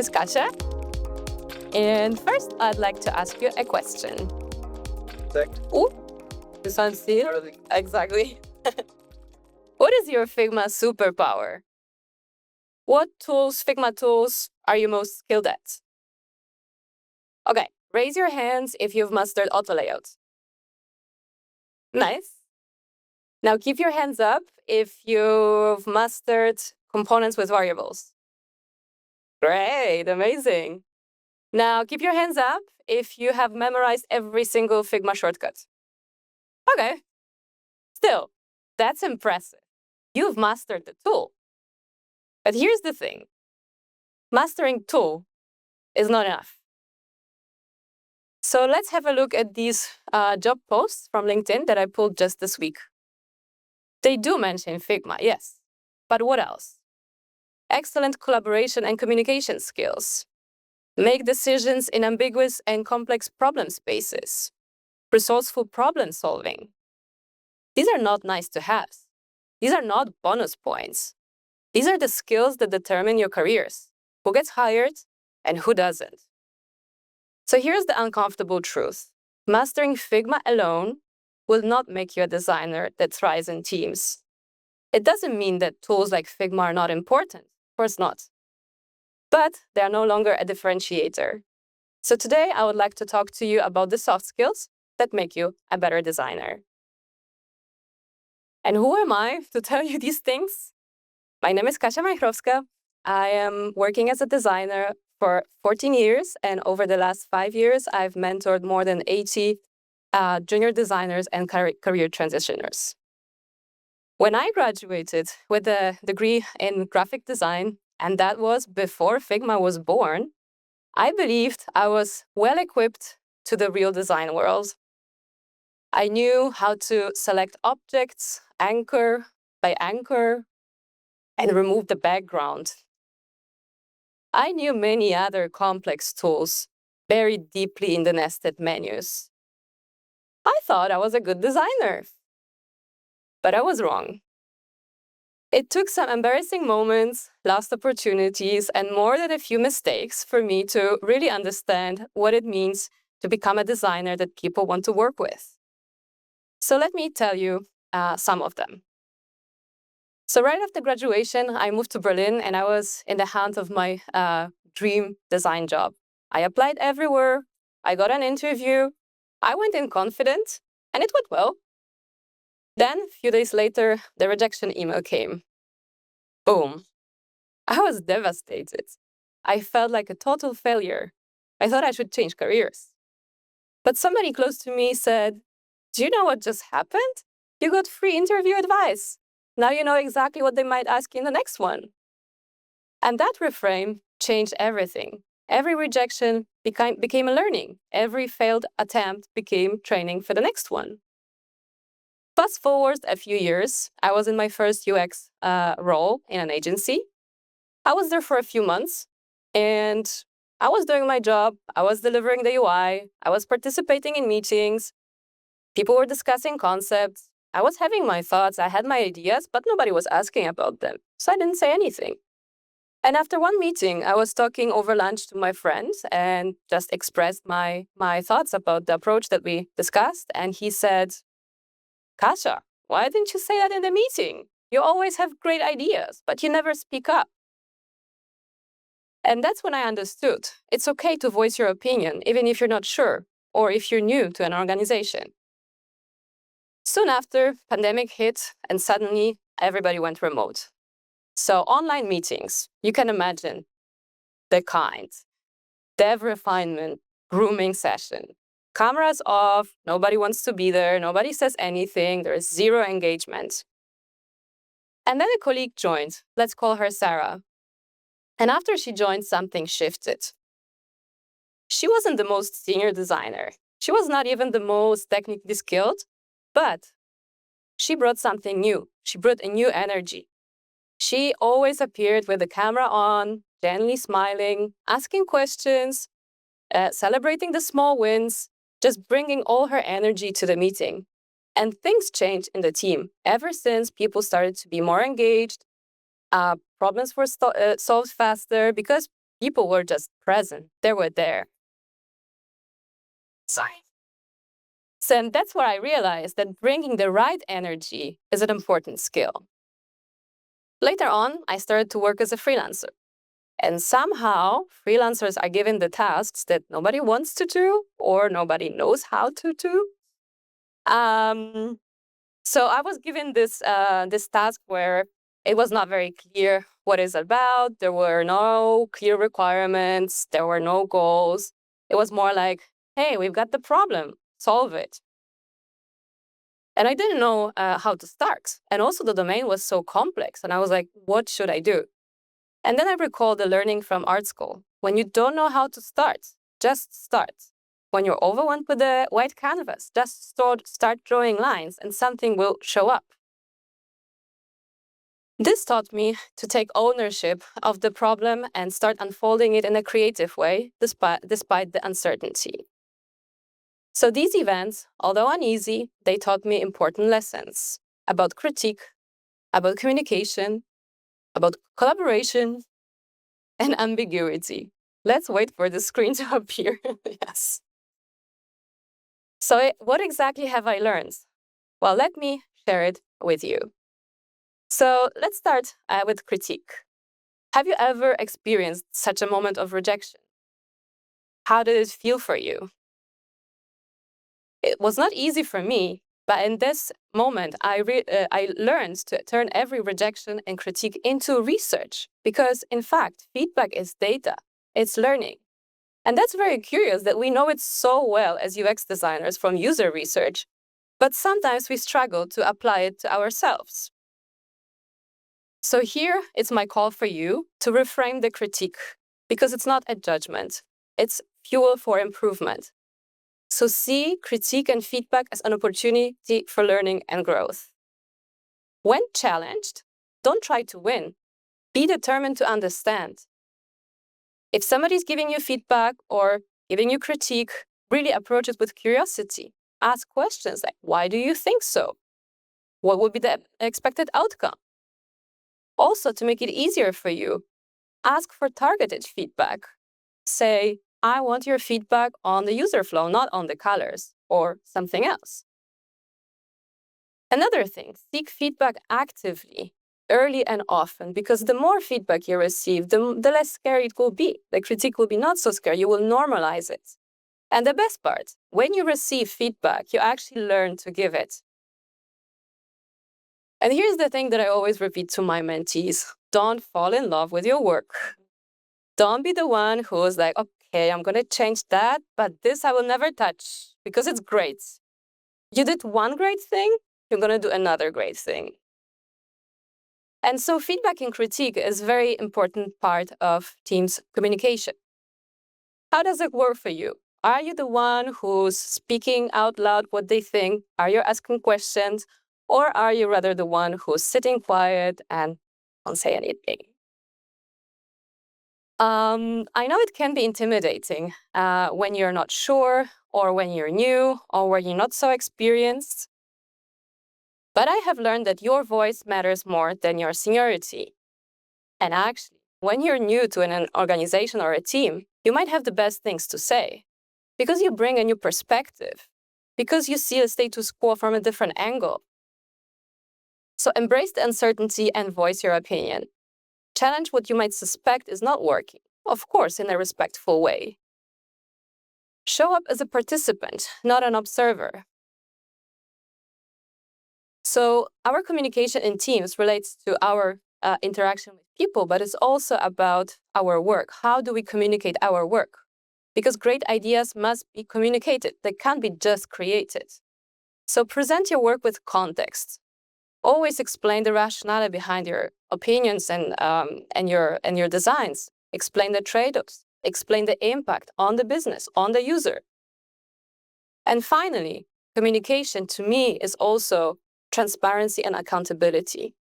is Kasia. And first, I'd like to ask you a question. Oh, this one's still. Exactly. What is your Figma superpower? What tools, Figma tools, are you most skilled at? Okay, raise your hands if you've mastered auto layout. Nice. Now keep your hands up if you've mastered components with variables. Great, amazing. Now keep your hands up if you have memorized every single Figma shortcut. Okay, still, that's impressive. You've mastered the tool. But here's the thing. Mastering tool is not enough. So let's have a look at these job posts from LinkedIn that I pulled just this week. They do mention Figma, yes. But what else? Excellent collaboration and communication skills. Make decisions in ambiguous and complex problem spaces. Resourceful problem solving. These are not nice to have. These are not bonus points. These are the skills that determine your careers. Who gets hired and who doesn't. So here's the uncomfortable truth. Mastering Figma alone will not make you a designer that thrives in teams. It doesn't mean that tools like Figma are not important. Of course not. But they are no longer a differentiator. So today, I would like to talk to you about the soft skills that make you a better designer. And who am I to tell you these things? My name is Kasia Majchrowska. I am working as a designer for 14 years, and over the last 5 years, I've mentored more than 80 junior designers and career transitioners. When I graduated with a degree in graphic design, and that was before Figma was born, I believed I was well equipped to the real design world. I knew how to select objects, anchor by anchor, and remove the background. I knew many other complex tools buried deeply in the nested menus. I thought I was a good designer, but I was wrong. It took some embarrassing moments, lost opportunities, and more than a few mistakes for me to really understand what it means to become a designer that people want to work with. So let me tell you some of them. So right after graduation, I moved to Berlin, and I was in the hunt of my dream design job. I applied everywhere. I got an interview. I went in confident, and it went well. Then, a few days later, the rejection email came. Boom. I was devastated. I felt like a total failure. I thought I should change careers. But somebody close to me said, "Do you know what just happened? You got free interview advice. Now you know exactly what they might ask you in the next one." And that reframe changed everything. Every rejection became a learning. Every failed attempt became training for the next one. Fast forward a few years, I was in my first UX role in an agency. I was there for a few months, and I was doing my job. I was delivering the UI. I was participating in meetings. People were discussing concepts. I was having my thoughts. I had my ideas, but nobody was asking about them. So I didn't say anything. And after one meeting, I was talking over lunch to my friends and just expressed my thoughts about the approach that we discussed. And he said, "Kasia, why didn't you say that in the meeting? You always have great ideas, but you never speak up." And that's when I understood it's okay to voice your opinion, even if you're not sure or if you're new to an organization. Soon after, pandemic hit, and suddenly everybody went remote. So online meetings, you can imagine the kind. Dev refinement, grooming session. Cameras off, nobody wants to be there, nobody says anything, there is zero engagement. And then a colleague joined, let's call her Sarah. And after she joined, something shifted. She wasn't the most senior designer. She was not even the most technically skilled, but she brought something new. She brought a new energy. She always appeared with the camera on, gently smiling, asking questions, celebrating the small wins, just bringing all her energy to the meeting. And things changed in the team. Ever since, people started to be more engaged, problems were solved faster because people were just present. They were there. Sorry. So that's where I realized that bringing the right energy is an important skill. Later on, I started to work as a freelancer. And somehow, freelancers are given the tasks that nobody wants to do or nobody knows how to do. So I was given this task where it was not very clear what it's about. There were no clear requirements. There were no goals. It was more like, hey, we've got the problem, solve it. And I didn't know how to start. And also the domain was so complex. And I was like, what should I do? And then I recalled the learning from art school. When you don't know how to start, just start. When you're overwhelmed with the white canvas, just start drawing lines and something will show up. This taught me to take ownership of the problem and start unfolding it in a creative way, despite the uncertainty. So these events, although uneasy, they taught me important lessons about critique, about communication, about collaboration, and ambiguity. Let's wait for the screen to appear. Yes. So what exactly have I learned? Well, let me share it with you. So let's start with critique. Have you ever experienced such a moment of rejection? How did it feel for you? It was not easy for me, but in this moment, I learned to turn every rejection and critique into research because, in fact, feedback is data. It's learning. And that's very curious that we know it so well as UX designers from user research, but sometimes we struggle to apply it to ourselves. So here, it's my call for you to reframe the critique because it's not a judgment. It's fuel for improvement. So see critique and feedback as an opportunity for learning and growth. When challenged, don't try to win. Be determined to understand. If somebody's giving you feedback or giving you critique, really approach it with curiosity. Ask questions like, why do you think so? What would be the expected outcome? Also, to make it easier for you, ask for targeted feedback. Say, I want your feedback on the user flow, not on the colors or something else. Another thing, seek feedback actively, early and often, because the more feedback you receive, the less scary it will be. The critique will be not so scary. You will normalize it. And the best part, when you receive feedback, you actually learn to give it. And here's the thing that I always repeat to my mentees. Don't fall in love with your work. Don't be the one who's like, okay, I'm going to change that, but this I will never touch because it's great. You did one great thing, you're going to do another great thing. And so feedback and critique is a very important part of teams' communication. How does it work for you? Are you the one who's speaking out loud what they think? Are you asking questions? Or are you rather the one who's sitting quiet and don't say anything? I know it can be intimidating when you're not sure, or when you're new, or when you're not so experienced. But I have learned that your voice matters more than your seniority. And actually, when you're new to an organization or a team, you might have the best things to say because you bring a new perspective, because you see a status quo from a different angle. So embrace the uncertainty and voice your opinion. Challenge what you might suspect is not working, of course, in a respectful way. Show up as a participant, not an observer. So our communication in teams relates to our interaction with people, but it's also about our work. How do we communicate our work? Because great ideas must be communicated. They can't be just created. So present your work with context. Always explain the rationale behind your opinions and your designs. Explain the trade-offs. Explain the impact on the business, on the user. And finally, communication to me is also transparency and accountability.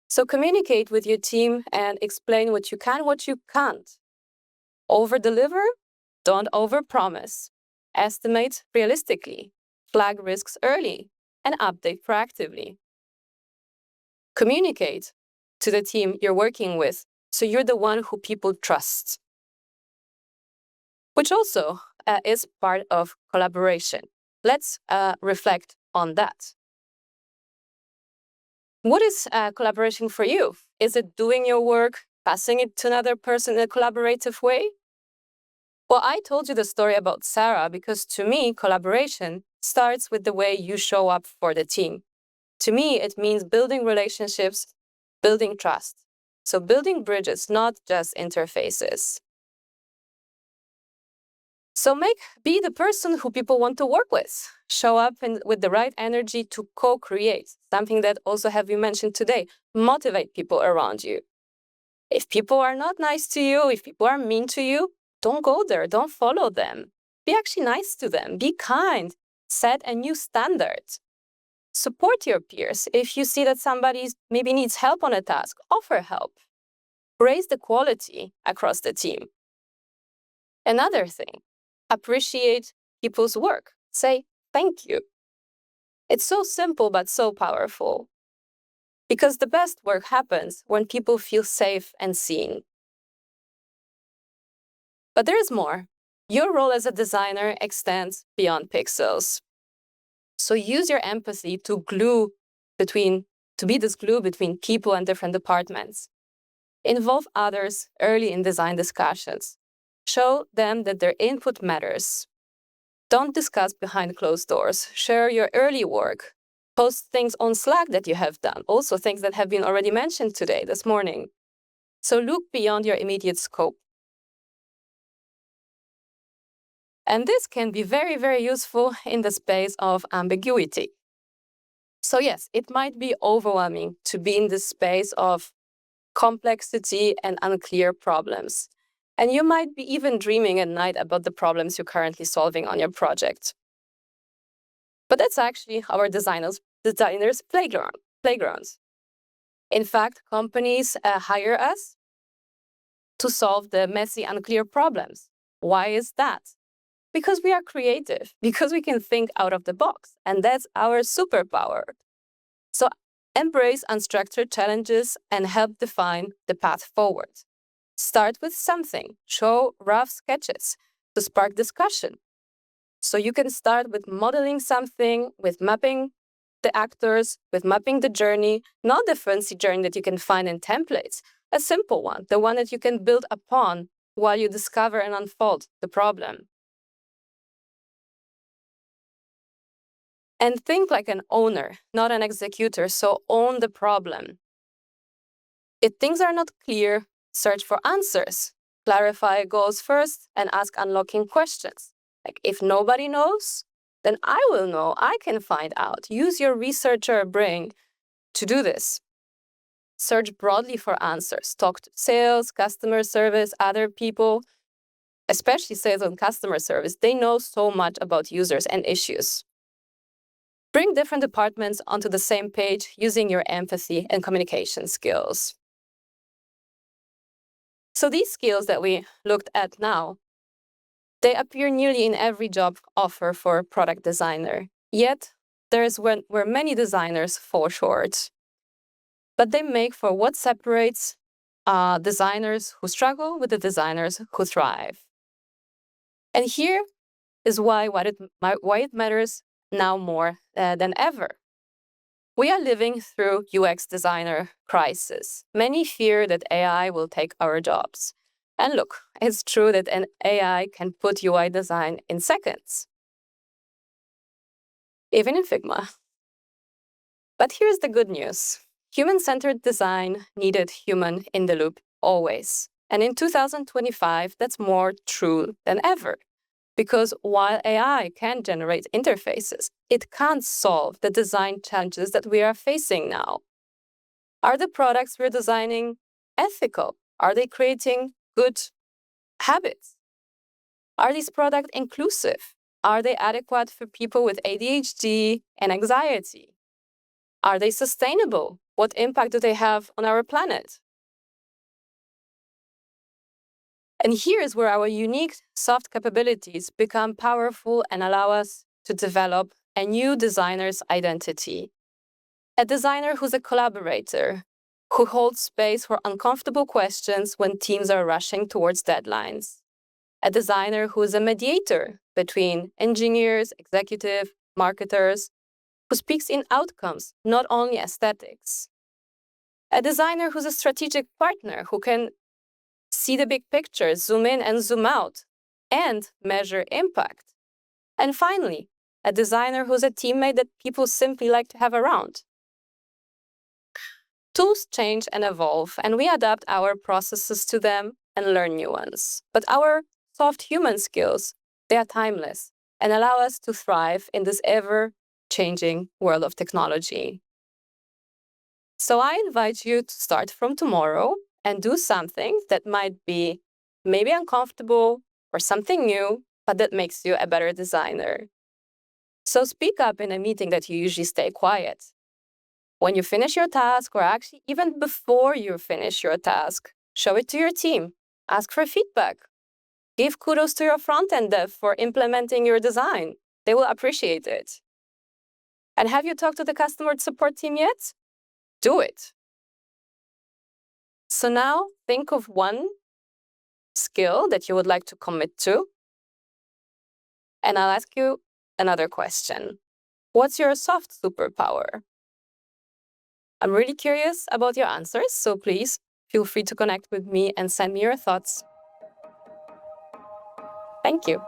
So communicate with your team and explain what you can, what you can't. Over-deliver, don't over-promise. Estimate realistically, flag risks early, and update proactively. Communicate to the team you're working with so you're the one who people trust. which also is part of collaboration. Let's reflect on that. What is collaboration for you? Is it doing your work, passing it to another person in a collaborative way? Well, I told you the story about Sarah because to me, collaboration starts with the way you show up for the team. To me, it means building relationships, building trust. So building bridges, not just interfaces. So be the person who people want to work with. Show up with the right energy to co-create, something that also have you mentioned today. Motivate people around you. If people are not nice to you, if people are mean to you, don't go there, don't follow them. Be actually nice to them, be kind, set a new standard. Support your peers. If you see that somebody maybe needs help on a task, offer help. Raise the quality across the team. Another thing, appreciate people's work. Say thank you. It's so simple but so powerful. Because the best work happens when people feel safe and seen. But there is more. Your role as a designer extends beyond pixels. So use your empathy to be this glue between people and different departments. Involve others early in design discussions. Show them that their input matters. Don't discuss behind closed doors. Share your early work. Post things on Slack that you have done, also things that have been already mentioned today, this morning. So look beyond your immediate scope. And this can be very, very useful in the space of ambiguity. So yes, it might be overwhelming to be in the space of complexity and unclear problems. And you might be even dreaming at night about the problems you're currently solving on your project. But that's actually our designers' playgrounds. In fact, companies hire us to solve the messy, unclear problems. Why is that? Because we are creative, because we can think out of the box, and that's our superpower. So embrace unstructured challenges and help define the path forward. Start with something, show rough sketches to spark discussion. So you can start with modeling something, with mapping the actors, with mapping the journey, not the fancy journey that you can find in templates, a simple one, the one that you can build upon while you discover and unfold the problem. And think like an owner, not an executor, so own the problem. If things are not clear, search for answers. Clarify goals first and ask unlocking questions. Like if nobody knows, then I will know, I can find out. Use your researcher brain to do this. Search broadly for answers. Talk to sales, customer service, other people, especially sales and customer service. They know so much about users and issues. Bring different departments onto the same page using your empathy and communication skills. So these skills that we looked at now, they appear nearly in every job offer for a product designer. Yet, there is where many designers fall short. But they make for what separates designers who struggle with the designers who thrive. And here is why it matters now more than ever. We are living through UX designer crisis. Many fear that AI will take our jobs. And look, it's true that an AI can put UI design in seconds, even in Figma. But here's the good news. Human-centered design needed human in the loop always. And in 2025, that's more true than ever. Because while AI can generate interfaces, it can't solve the design challenges that we are facing now. Are the products we're designing ethical? Are they creating good habits? Are these products inclusive? Are they adequate for people with ADHD and anxiety? Are they sustainable? What impact do they have on our planet? And here is where our unique soft capabilities become powerful and allow us to develop a new designer's identity. A designer who's a collaborator, who holds space for uncomfortable questions when teams are rushing towards deadlines. a designer who's a mediator between engineers, executive, marketers, who speaks in outcomes, not only aesthetics. A designer who's a strategic partner who can see the big picture, zoom in and zoom out, and measure impact. And finally, a designer who's a teammate that people simply like to have around. Tools change and evolve, and we adapt our processes to them and learn new ones. But our soft human skills, they are timeless and allow us to thrive in this ever-changing world of technology. So I invite you to start from tomorrow and do something that might be maybe uncomfortable or something new, but that makes you a better designer. So speak up in a meeting that you usually stay quiet. When you finish your task, or actually even before you finish your task, show it to your team. Ask for feedback. Give kudos to your front-end dev for implementing your design. They will appreciate it. And have you talked to the customer support team yet? Do it. So now think of one skill that you would like to commit to. And I'll ask you another question. What's your soft superpower? I'm really curious about your answers, so please feel free to connect with me and send me your thoughts. Thank you.